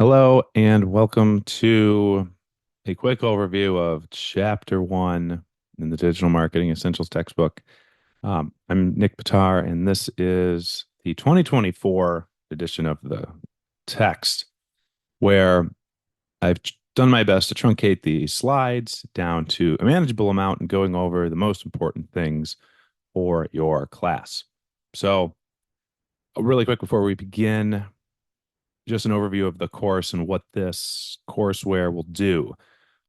Hello and welcome to a quick overview of Chapter 1 in the Digital Marketing Essentials textbook. I'm Nick Pitar, and this is the 2024 edition of the text, where I've done my best to truncate the slides down to a manageable amount and going over the most important things for your class. So, really quick before we begin, just an overview of the course and what this courseware will do.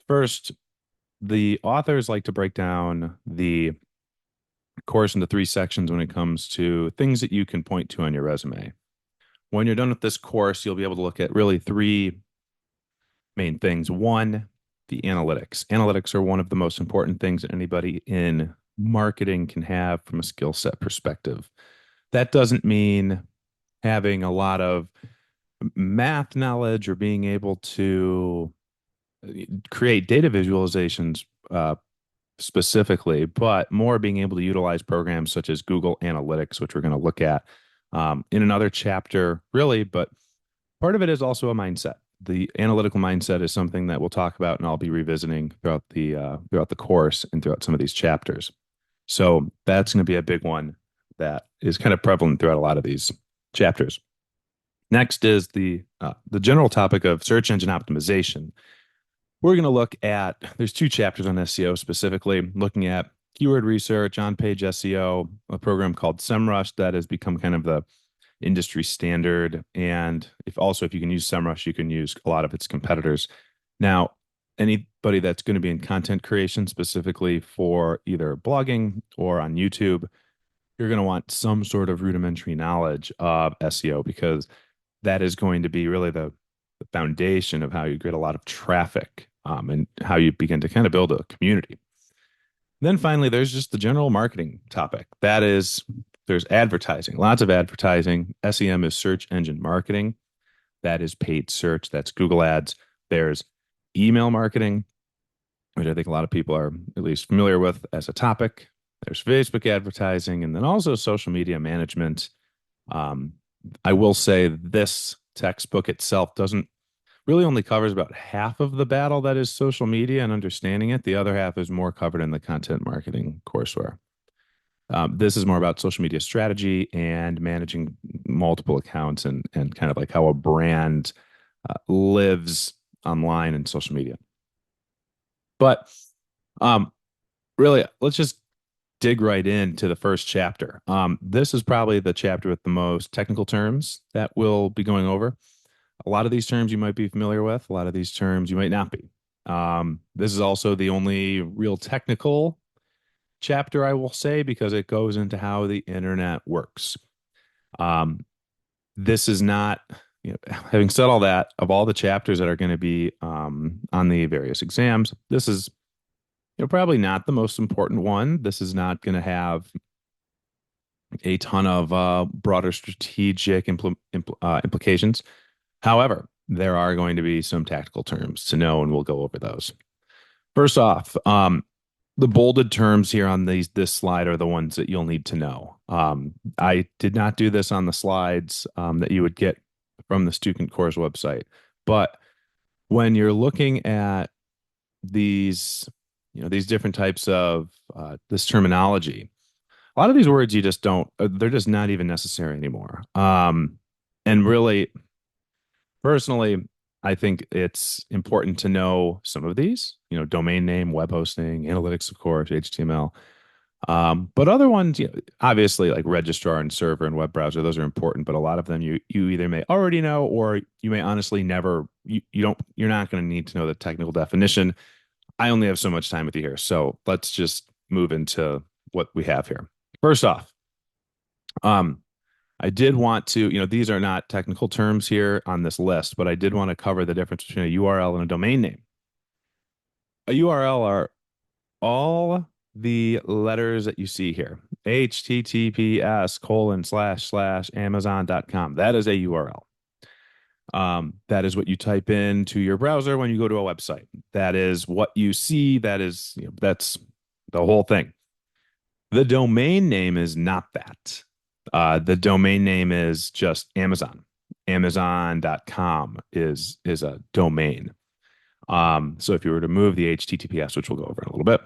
First, the authors like to break down the course into three sections when it comes to things that you can point to on your resume. When you're done with this course, you'll be able to look at really three main things. One, the analytics. Analytics are one of the most important things that anybody in marketing can have from a skill set perspective. That doesn't mean having a lot of math knowledge or being able to create data visualizations specifically, but more being able to utilize programs such as Google Analytics, which we're going to look at in another chapter, really. But part of it is also a mindset. The analytical mindset is something that we'll talk about, and I'll be revisiting throughout the course and throughout some of these chapters. So that's going to be a big one that is kind of prevalent throughout a lot of these chapters. Next is the general topic of search engine optimization. We're going to look at, there's two chapters on SEO specifically, looking at keyword research, on-page SEO, a program called SEMrush that has become kind of the industry standard. And if you can use SEMrush, you can use a lot of its competitors. Now, anybody that's going to be in content creation specifically for either blogging or on YouTube, you're going to want some sort of rudimentary knowledge of SEO because that is going to be really the foundation of how you get a lot of traffic and how you begin to kind of build a community. Then finally, there's just the general marketing topic. That is, there's advertising, lots of advertising. SEM is search engine marketing. That is paid search. That's Google Ads. There's email marketing, which I think a lot of people are at least familiar with as a topic. There's Facebook advertising, and then also social media management. Um, I will say this textbook itself doesn't really only covers about half of the battle that is social media and understanding it. The other half is more covered in the content marketing courseware. This is more about social media strategy and managing multiple accounts and kind of like how a brand lives online and social media. But really, let's just dig right into the first chapter. This is probably the chapter with the most technical terms that we'll be going over. A lot of these terms you might be familiar with, a lot of these terms you might not be. This is also the only real technical chapter, I will say, because it goes into how the internet works. This is not, having said all that, of all the chapters that are going to be on the various exams, this is probably not the most important one. This is not going to have a ton of broader strategic implications. However, there are going to be some tactical terms to know, and we'll go over those. First off, the bolded terms here on this slide are the ones that you'll need to know. I did not do this on the slides that you would get from the student course website, but when you're looking at these, these different types of this terminology, a lot of these words you just don't, they're just not even necessary anymore. And really, personally, I think it's important to know some of these, domain name, web hosting, analytics, of course, HTML. But other ones, obviously like registrar and server and web browser, those are important, but a lot of them you either may already know or you may honestly never, you're not going to need to know the technical definition. I only have so much time with you here. So let's just move into what we have here. First off, I did want to, these are not technical terms here on this list, but I did want to cover the difference between a URL and a domain name. A URL are all the letters that you see here. https://amazon.com. That is a URL. That is what you type into your browser when you go to a website. That is what you see. That's the whole thing. The domain name is not that. The domain name is just Amazon. Amazon.com is a domain. So if you were to move the HTTPS, which we'll go over in a little bit,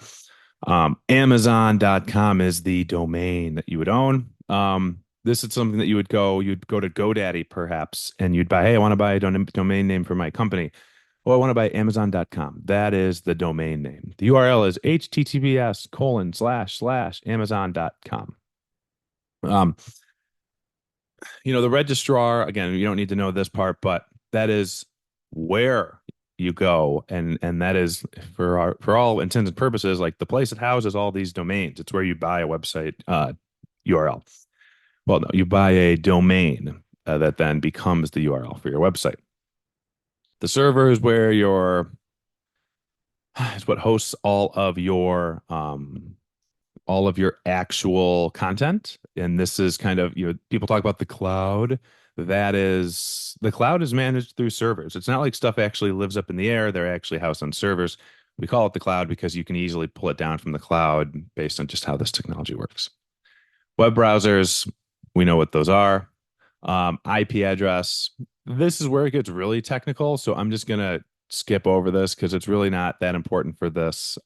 Amazon.com is the domain that you would own. This is something that you'd go to GoDaddy perhaps, and you'd buy, hey, I want to buy a domain name for my company. Well, I want to buy Amazon.com. That is the domain name. The URL is https://amazon.com. Um, the registrar, again, you don't need to know this part, but that is where you go, and that is for all intents and purposes like the place that houses all these domains. It's where you buy a website URL. Well, no, you buy a domain that then becomes the URL for your website. The server is where your is what hosts all of your actual content. And this is kind of, people talk about the cloud. The cloud is managed through servers. It's not like stuff actually lives up in the air. They're actually housed on servers. We call it the cloud because you can easily pull it down from the cloud based on just how this technology works. Web browsers, we know what those are. IP address. This is where it gets really technical. So I'm just going to skip over this because it's really not that important for this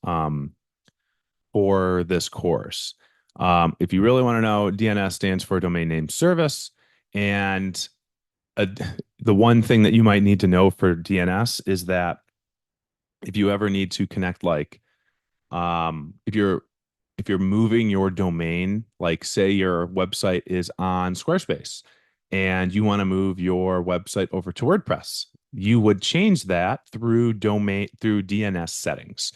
course. If you really want to know, DNS stands for domain name service. And uh, the one thing that you might need to know for DNS is that if you ever need to connect, like if you're moving your domain, like say your website is on Squarespace and you want to move your website over to WordPress, you would change that through DNS settings.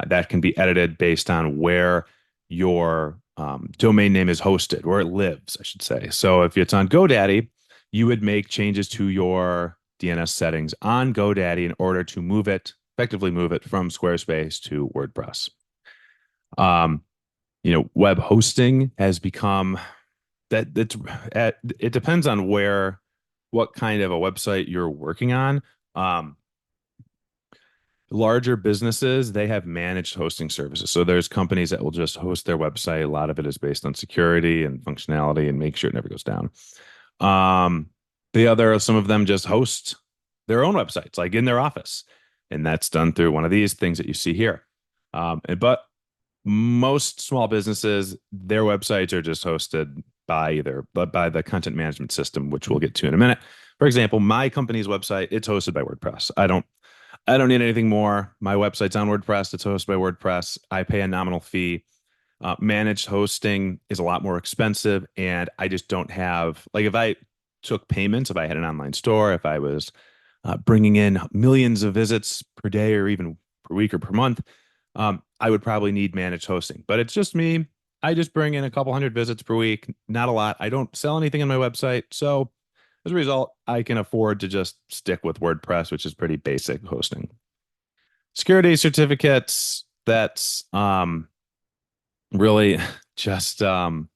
That can be edited based on where your domain name is hosted, where it lives, I should say. So if it's on GoDaddy, you would make changes to your DNS settings on GoDaddy in order to effectively move it from Squarespace to WordPress. Web hosting has become it depends on what kind of a website you're working on. Um, Larger businesses, they have managed hosting services. So there's companies that will just host their website. A lot of it is based on security and functionality and make sure it never goes down. Um, some of them just host their own websites, like in their office, and that's done through one of these things that you see here. But most small businesses, their websites are just hosted by the content management system, which we'll get to in a minute. For example, my company's website, it's hosted by WordPress. I don't need anything more. My website's on WordPress. It's hosted by WordPress. I pay a nominal fee. Managed hosting is a lot more expensive, and I just don't have, like, if I took payments, if I had an online store, if I was bringing in millions of visits per day or even per week or per month, I would probably need managed hosting. But it's just me. I just bring in a couple hundred visits per week, not a lot. I don't sell anything on my website. So as a result, I can afford to just stick with WordPress, which is pretty basic hosting. Security certificates, that's really just the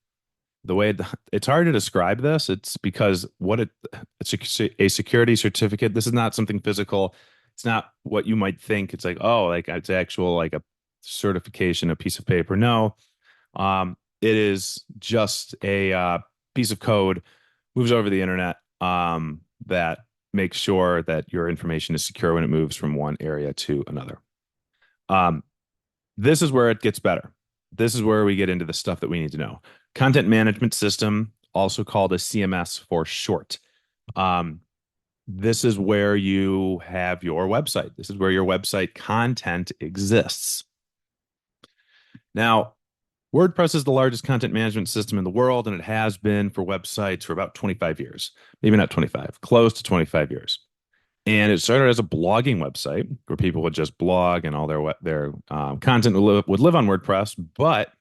way it's hard to describe this. It's because it's a security certificate. This is not something physical. It's not what you might think. It's like, oh, like it's actual like a certification, a piece of paper. No, it is just a piece of code moves over the internet that makes sure that your information is secure when it moves from one area to another. Um, this is where it gets better. This is where we get into the stuff that we need to know. Content management system, also called a CMS for short. This is where you have your website. This is where your website content exists. Now, WordPress is the largest content management system in the world, and it has been for websites for about 25 years. Maybe not 25, close to 25 years. And it started as a blogging website where people would just blog and all their content would live on WordPress. But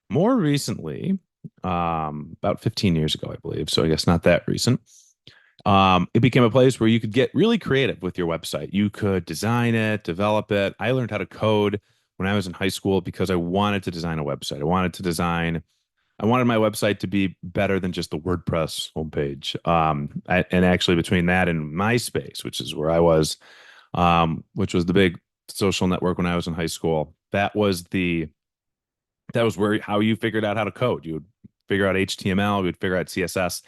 more recently, about 15 years ago, I believe, so I guess not that recent, it became a place where you could get really creative with your website. You could design it, develop it. I learned how to code when I was in high school because I wanted to design a website. I wanted my website to be better than just the WordPress homepage. And actually between that and MySpace, which is where I was, which was the big social network when I was in high school, that was where how you figured out how to code. You would figure out HTML, you would figure out CSS.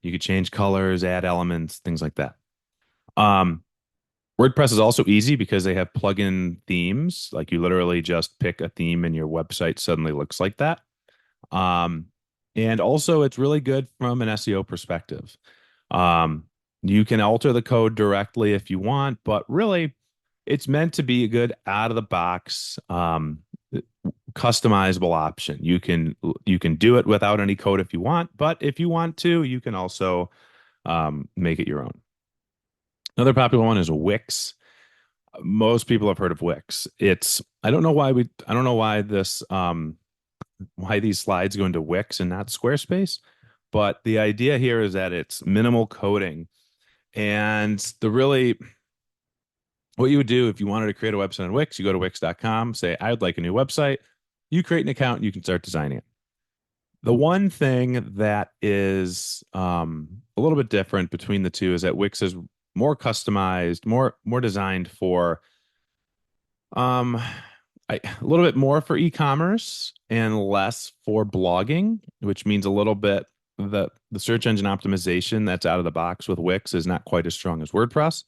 You could change colors, add elements, things like that. Um, WordPress is also easy because they have plugin themes. Like you literally just pick a theme and your website suddenly looks like that. Um, and also it's really good from an SEO perspective. Um, you can alter the code directly if you want, but really it's meant to be a good out of the box customizable option. You can do it without any code if you want, but if you want to, you can also make it your own. Another popular one is Wix. Most people have heard of Wix. It's I don't know why this why these slides go into Wix and not Squarespace, but the idea here is that it's minimal coding. And the really what you would do if you wanted to create a website on Wix, you go to wix.com, say I would like a new website. You create an account, you can start designing it. The one thing that is a little bit different between the two is that Wix is more customized, more designed for Um, a little bit more for e-commerce and less for blogging, which means a little bit the search engine optimization that's out of the box with Wix is not quite as strong as WordPress.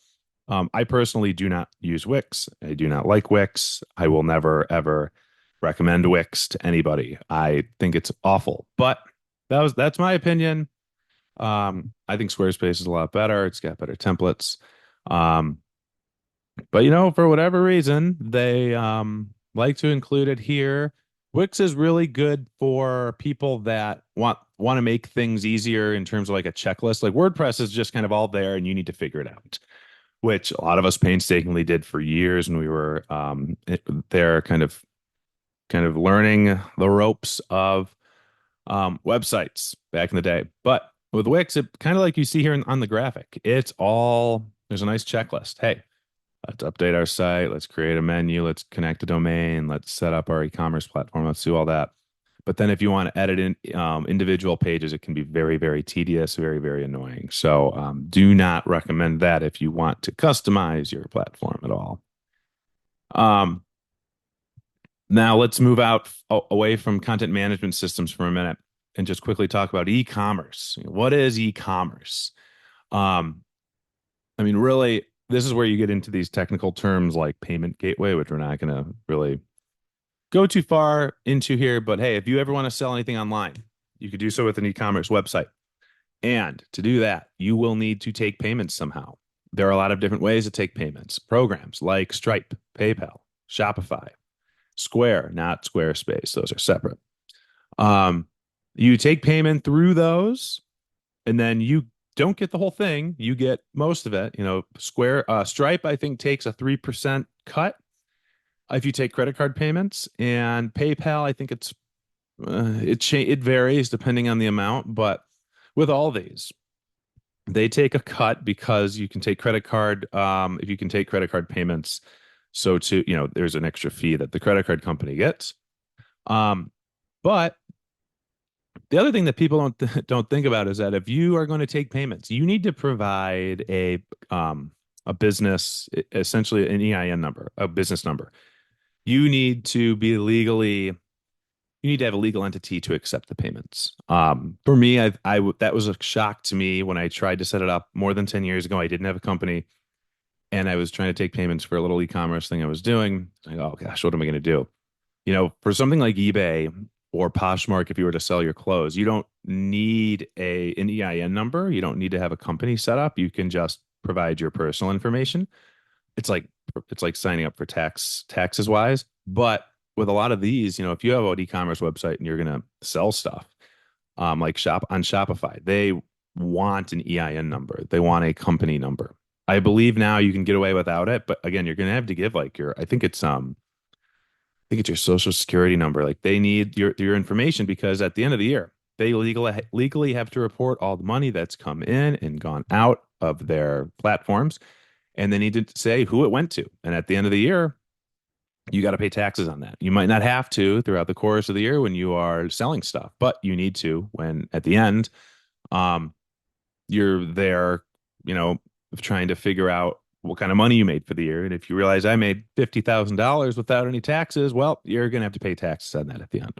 I personally do not use Wix. I do not like Wix. I will never ever recommend Wix to anybody. I think it's awful. But that's my opinion. I think Squarespace is a lot better. It's got better templates. Um, but for whatever reason, they like to include it here. Wix is really good for people that want to make things easier in terms of like a checklist. Like WordPress is just kind of all there and you need to figure it out, which a lot of us painstakingly did for years when we were there kind of learning the ropes of websites back in the day. But with Wix, it kind of like you see here on the graphic, there's a nice checklist. Hey, let's update our site. Let's create a menu. Let's connect a domain. Let's set up our e-commerce platform. Let's do all that. But then if you want to edit in individual pages, it can be very, very tedious, very, very annoying. So do not recommend that if you want to customize your platform at all. Um, Now let's move away from content management systems for a minute and just quickly talk about e-commerce. What is e-commerce? Um, I mean, really, this is where you get into these technical terms like payment gateway, which we're not going to really go too far into here. But hey, if you ever want to sell anything online, you could do so with an e-commerce website. And to do that, you will need to take payments somehow. There are a lot of different ways to take payments. Programs like Stripe, PayPal, Shopify, Square, not Squarespace. Those are separate. Um, you take payment through those, and then you don't get the whole thing. You get most of it. Stripe, I think, takes a 3% cut if you take credit card payments, and PayPal, I think it varies depending on the amount, but with all these, they take a cut because you can take credit card if you can take credit card payments. So there's an extra fee that the credit card company gets. Um, but the other thing that people don't think about is that if you are going to take payments, you need to provide a business, essentially an EIN number, a business number. You need to have a legal entity to accept the payments. For me, that was a shock to me when I tried to set it up more than 10 years ago. I didn't have a company and I was trying to take payments for a little e-commerce thing I was doing. Like, oh gosh, what am I going to do? For something like eBay or Poshmark, if you were to sell your clothes, you don't need an EIN number. You don't need to have a company set up. You can just provide your personal information. It's like signing up for taxes wise. But with a lot of these, if you have an e-commerce website and you're going to sell stuff, like shop on Shopify, they want an EIN number. They want a company number. I believe now you can get away without it, but again, you're going to have to give like I think it's your social security number. Like they need your information because at the end of the year, they legally have to report all the money that's come in and gone out of their platforms, and they need to say who it went to. And at the end of the year, you got to pay taxes on that. You might not have to throughout the course of the year when you are selling stuff, but you need to when at the end, um, you're there, trying to figure out what kind of money you made for the year. And if you realize I made $50,000 without any taxes, well, you're going to have to pay taxes on that at the end.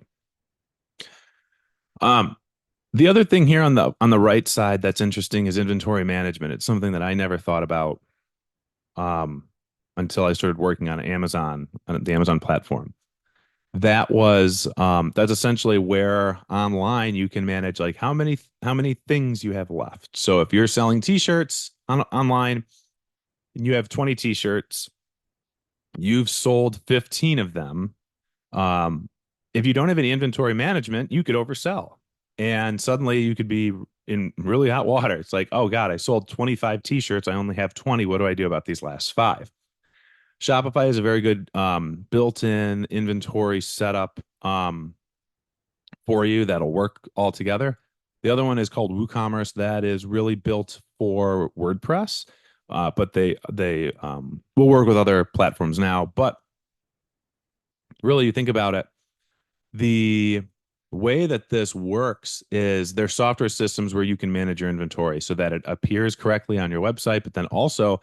Um, The other thing here on the right side that's interesting is inventory management. It's something that I never thought about um, until I started working on Amazon, on the Amazon platform. That's essentially where online you can manage like how many things you have left. So if you're selling t-shirts online and you have 20 t-shirts, you've sold 15 of them. Um, if you don't have any inventory management, you could oversell. And suddenly you could be in really hot water. It's like, oh God, I sold 25 t-shirts. I only have 20. What do I do about these last five? Shopify is a very good built-in inventory setup for you that'll work all together. The other one is called WooCommerce that is really built for WordPress, but they will work with other platforms now. But really, you think about it, the way that this works is there's software systems where you can manage your inventory so that it appears correctly on your website, but then also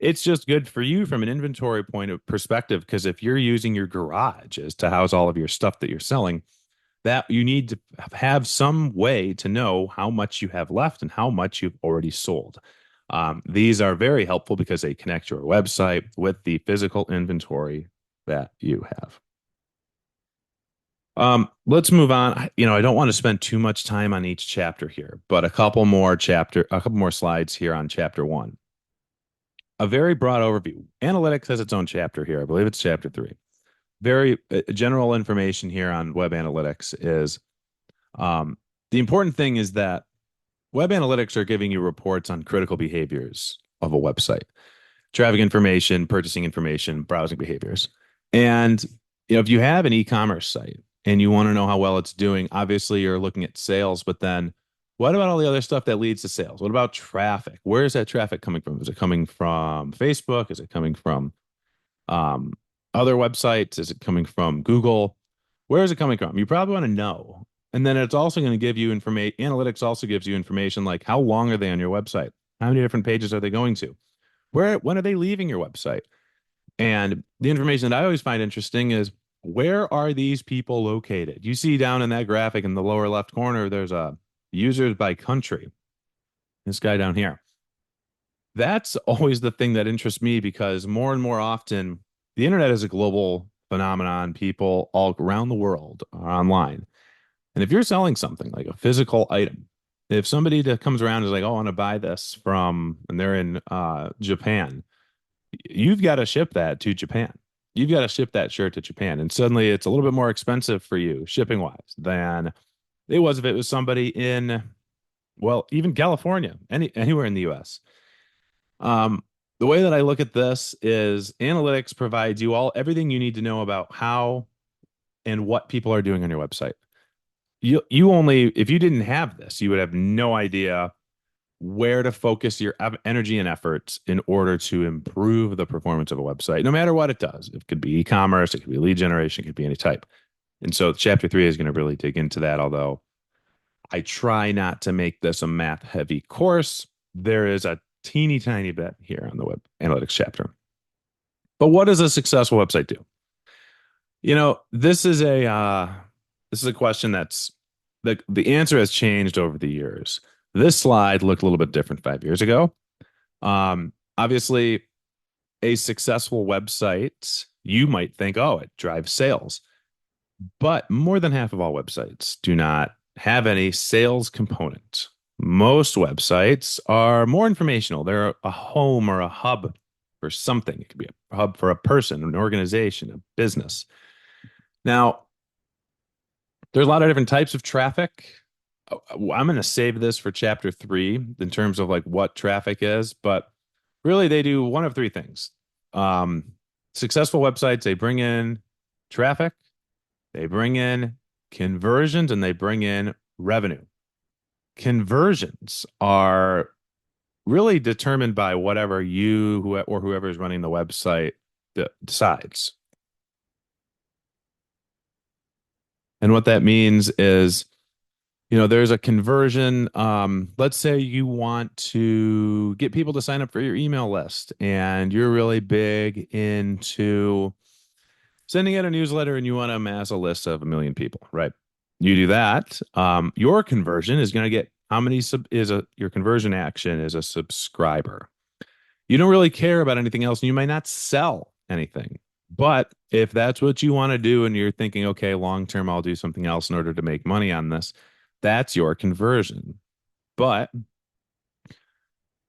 it's just good for you from an inventory point of perspective because if you're using your garage as to house all of your stuff that you're selling, that you need to have some way to know how much you have left and how much you've already sold. These are very helpful because they connect your website with the physical inventory that you have. Let's move on. I don't want to spend too much time on each chapter here, but a couple more slides here on chapter one. A very broad overview. Analytics has its own chapter here. I believe it's chapter three. Very general information here on web analytics is the important thing is that web analytics are giving you reports on critical behaviors of a website, traffic information, purchasing information, browsing behaviors. And if you have an e-commerce site and you want to know how well it's doing, obviously you're looking at sales, but then what about all the other stuff that leads to sales? What about traffic? Where is that traffic coming from? Is it coming from Facebook? Is it coming from um, other websites? Is it coming from Google? Where is it coming from? You probably want to know. And then it's also going to give you information. Analytics also gives you information like how long are they on your website? How many different pages are they going to? When are they leaving your website? And the information that I always find interesting is where are these people located? You see down in that graphic in the lower left corner, there's a users by country. This guy down here. That's always the thing that interests me because more and more often the internet is a global phenomenon. People all around the world are online. And if you're selling something like a physical item, if somebody that comes around is like, oh, I want to buy this from, and they're in Japan, you've got to ship that to Japan. You've got to ship that shirt to Japan. And suddenly it's a little bit more expensive for you shipping wise than it was if it was somebody in, well, even California, anywhere in the US. The way that I look at this is analytics provides you all everything you need to know about how and what people are doing on your website. You only if you didn't have this, you would have no idea where to focus your energy and efforts in order to improve the performance of a website, no matter what it does. It could be e-commerce, it could be lead generation, it could be any type. And so chapter three is going to really dig into that, although I try not to make this a math heavy course. There is a teeny tiny bit here on the web analytics chapter. But what does a successful website do? This is a question that's the answer has changed over the years. This slide looked a little bit different 5 years ago. Obviously, a successful website, you might think, oh, it drives sales. But more than half of all websites do not have any sales component. Most websites are more informational. They're a home or a hub for something. It could be a hub for a person, an organization, a business. Now, there's a lot of different types of traffic. I'm going to save this for chapter three in terms of like what traffic is, but really they do one of three things. Um, Successful websites, they bring in traffic, they bring in conversions, and they bring in revenue. Conversions are really determined by whatever or whoever is running the website decides. And what that means is, there's a conversion. Let's say you want to get people to sign up for your email list and you're really big into sending out a newsletter and you want to amass a list of 1 million people, right? You do that. Your conversion is going to get how many sub is a your conversion action is a subscriber. You don't really care about anything else, and you might not sell anything. But if that's what you want to do and you're thinking, okay, long term, I'll do something else in order to make money on this, that's your conversion. But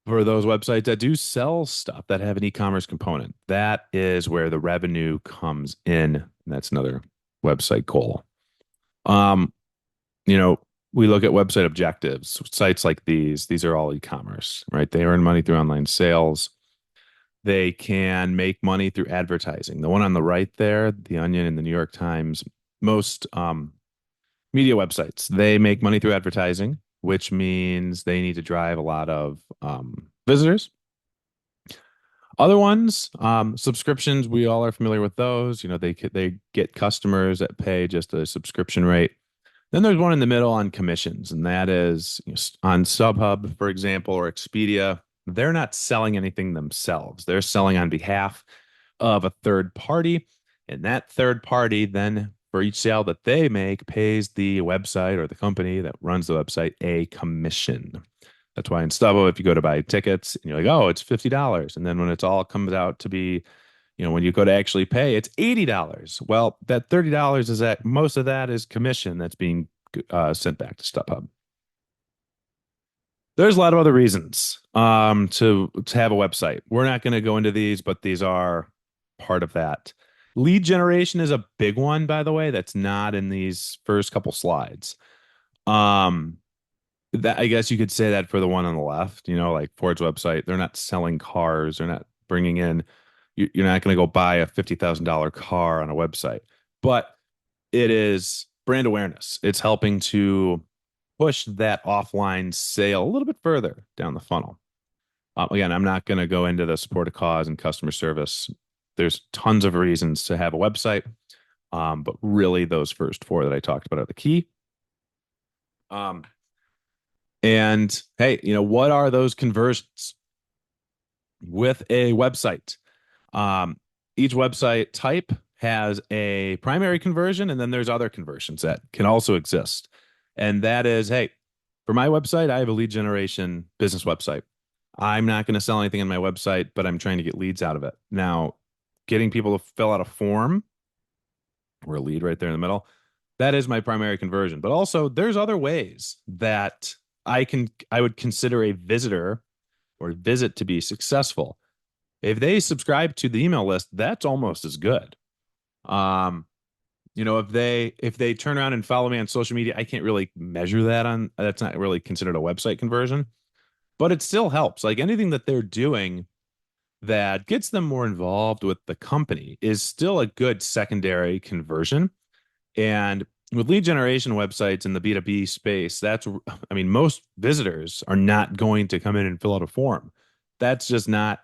for those websites that do sell stuff that have an e-commerce component, that is where the revenue comes in. And that's another website goal. Um, you know, we look at website objectives, sites like these are all e-commerce, right? They earn money through online sales. They can make money through advertising. The one on the right there, The Onion and the New York Times, most media websites, they make money through advertising, which means they need to drive a lot of visitors. Other ones, subscriptions, we all are familiar with those. They get customers that pay just a subscription rate. Then there's one in the middle on commissions, and that is on StubHub, for example, or Expedia. They're not selling anything themselves. They're selling on behalf of a third party, and that third party then, for each sale that they make, pays the website or the company that runs the website a commission. That's why in StubHub, if you go to buy tickets and you're like, oh, it's $50. And then when it's all comes out to be, when you go to actually pay, it's $80. Well, that $30 is that most of that is commission that's being sent back to StubHub. There's a lot of other reasons to have a website. We're not going to go into these, but these are part of that. Lead generation is a big one, by the way, that's not in these first couple slides. Um, that I guess you could say that for the one on the left, like Ford's website, they're not selling cars, they're not bringing in, you're not going to go buy a $50,000 car on a website, but it is brand awareness. It's helping to push that offline sale a little bit further down the funnel. Again, I'm not going to go into the support a cause and customer service. There's tons of reasons to have a website, but really those first four that I talked about are the key. Um, and hey, what are those conversions with a website? Um, each website type has a primary conversion, and then there's other conversions that can also exist. And that is, hey, for my website, I have a lead generation business website. I'm not going to sell anything on my website, but I'm trying to get leads out of it. Now, getting people to fill out a form or a lead right there in the middle, that is my primary conversion. But also, there's other ways that I would consider a visitor or visit to be successful. If they subscribe to the email list, that's almost as good. Um, if they turn around and follow me on social media, I can't really measure that on that's not really considered a website conversion, but it still helps. Like anything that they're doing that gets them more involved with the company is still a good secondary conversion. And with lead generation websites in the B2B space, I mean, most visitors are not going to come in and fill out a form. That's just not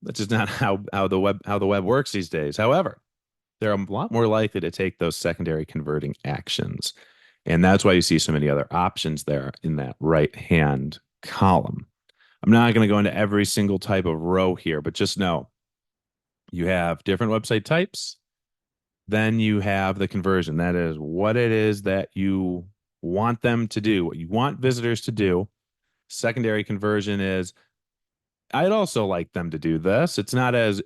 that's just not how the web works these days. However, they're a lot more likely to take those secondary converting actions. And that's why you see so many other options there in that right hand column. I'm not going to go into every single type of row here, but just know you have different website types. Then you have the conversion. That is what it is that you want them to do, what you want visitors to do. Secondary conversion is I'd also like them to do this. It's not as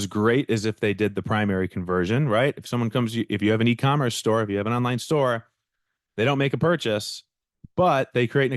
great as if they did the primary conversion, right? If you have an e-commerce store, if you have an online store, they don't make a purchase, but they create an